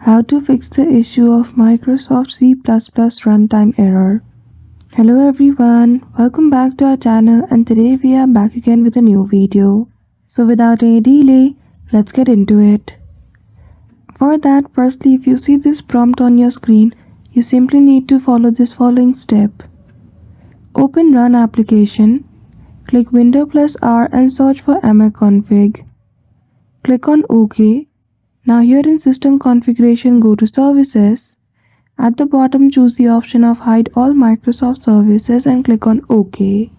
How to fix the issue of Microsoft C++ runtime error. Hello everyone, welcome back to our channel, and today we are back again with a new video. So without any delay, let's get into it. For that, firstly, if you see this prompt on your screen, you simply need to follow this following step. Open Run application, click Window plus R and search for mconfig. Click on OK. Now here in System Configuration, go to Services. At the bottom, choose the option of Hide All Microsoft Services and click on OK.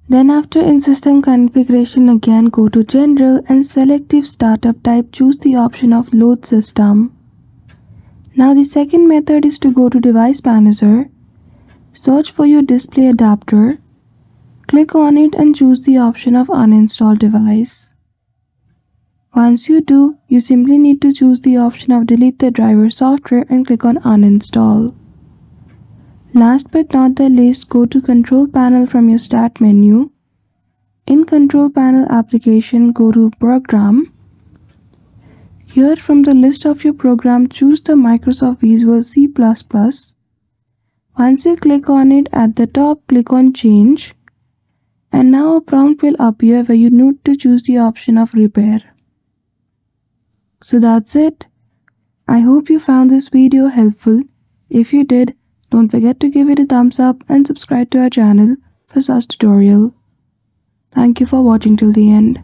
Then after in System Configuration again, go to General and Selective Startup Type, choose the option of Load System. Now the second method is to go to Device Manager, search for your display adapter, click on it and choose the option of Uninstall Device. Once you do, you simply need to choose the option of Delete the driver software and click on Uninstall. Last but not the least, go to Control Panel from your Start menu. In Control Panel application, go to Program. Here from the list of your program, choose the Microsoft Visual C++. Once you click on it, at the top, click on Change. And now a prompt will appear where you need to choose the option of Repair. So that's it. I hope you found this video helpful. If you did, don't forget to give it a thumbs up and subscribe to our channel for such tutorial. Thank you for watching till the end.